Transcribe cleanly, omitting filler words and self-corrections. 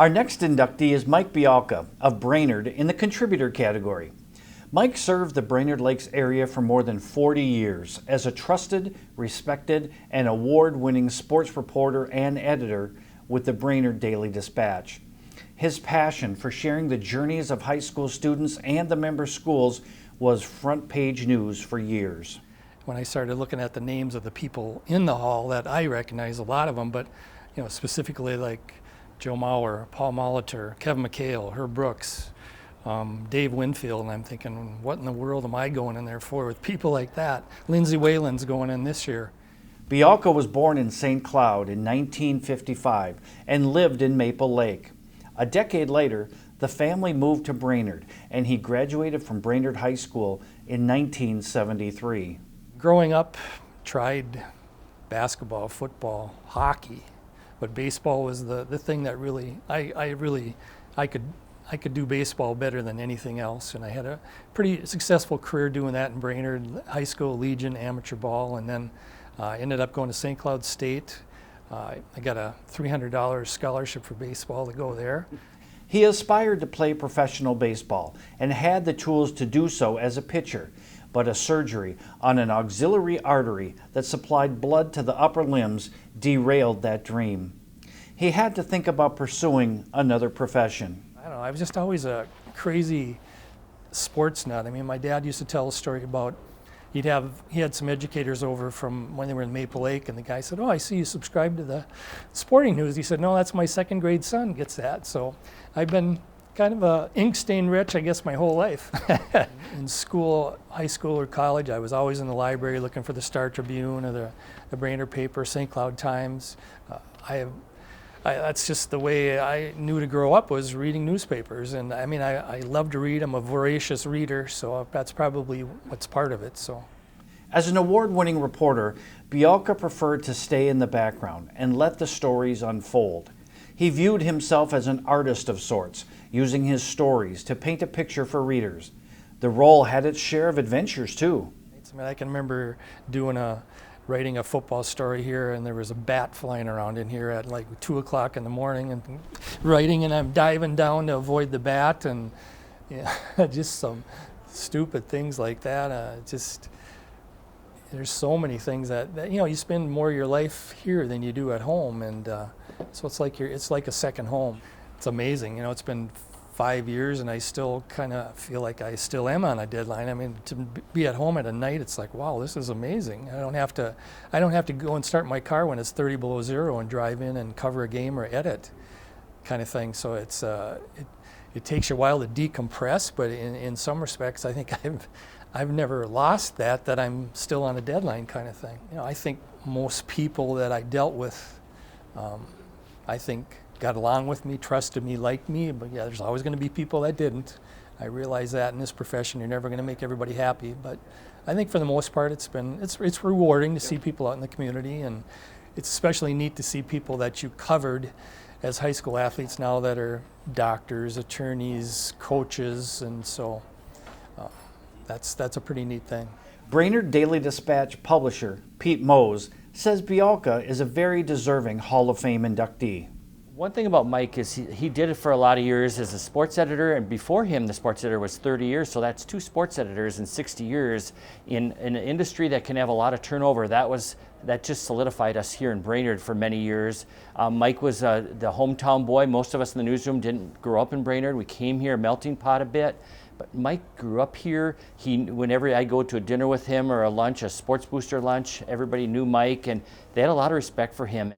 Our next inductee is Mike Bialka of Brainerd in the contributor category. Mike served the Brainerd Lakes area for more than 40 years as a trusted, respected, and award-winning sports reporter and editor with the Brainerd Daily Dispatch. His passion for sharing the journeys of high school students and the member schools was front-page news for years. When I started looking at the names of the people in the hall, that I recognize a lot of them, but specifically like Joe Mauer, Paul Molitor, Kevin McHale, Herb Brooks, Dave Winfield, and I'm thinking, what in the world am I going in there for with people like that? Lindsay Whalen's going in this year. Bialka was born in St. Cloud in 1955 and lived in Maple Lake. A decade later, the family moved to Brainerd, and he graduated from Brainerd High School in 1973. Growing up, tried basketball, football, hockey, but baseball was the thing that really, I could do baseball better than anything else, and I had a pretty successful career doing that in Brainerd, high school, Legion, amateur ball, and then ended up going to St. Cloud State. I got a $300 scholarship for baseball to go there. He aspired to play professional baseball and had the tools to do so as a pitcher, but a surgery on an auxiliary artery that supplied blood to the upper limbs derailed that dream. He had to think about pursuing another profession. I don't know, I was just always a crazy sports nut. I mean, my dad used to tell a story about he had some educators over from when they were in Maple Lake, and the guy said, "Oh, I see you subscribe to the Sporting News." He said, "No, that's my second grade son gets that." So I've been kind of a ink stain rich, I guess, my whole life. In school, high school or college, I was always in the library looking for the Star Tribune or the Brainerd paper, St. Cloud Times. That's just the way I knew to grow up, was reading newspapers. And I mean, I love to read. I'm a voracious reader, so that's probably what's part of it. So, as an award-winning reporter, Bialka preferred to stay in the background and let the stories unfold. He viewed himself as an artist of sorts, using his stories to paint a picture for readers. The role had its share of adventures, too. I mean, I can remember writing a football story here, and there was a bat flying around in here at like 2 o'clock in the morning, and writing, and I'm diving down to avoid the bat, and just some stupid things like that. There's so many things that you spend more of your life here than you do at home, and so it's like a second home. It's amazing. It's been 5 years, and I still kind of feel like I still am on a deadline. I mean, to be at home at a night, it's like, wow, this is amazing. I don't have to go and start my car when it's 30 below zero and drive in and cover a game or edit, kind of thing. So it takes you a while to decompress, but in some respects, I think I've never lost that I'm still on a deadline, kind of thing. I think most people that I dealt with, I think, got along with me, trusted me, liked me, but yeah, there's always going to be people that didn't. I realize that in this profession, you're never going to make everybody happy, but I think for the most part, it's rewarding to see people out in the community, and it's especially neat to see people that you covered as high school athletes now that are doctors, attorneys, coaches, and so that's a pretty neat thing. Brainerd Daily Dispatch publisher Pete Mose says Bialka is a very deserving Hall of Fame inductee. One thing about Mike is he did it for a lot of years as a sports editor, and before him the sports editor was 30 years, so that's 2 sports editors in 60 years in an industry that can have a lot of turnover. That just solidified us here in Brainerd for many years. Mike was the hometown boy. Most of us in the newsroom didn't grow up in Brainerd. We came here, melting pot a bit. But Mike grew up here. Whenever I go to a dinner with him or a lunch, a sports booster lunch, everybody knew Mike, and they had a lot of respect for him.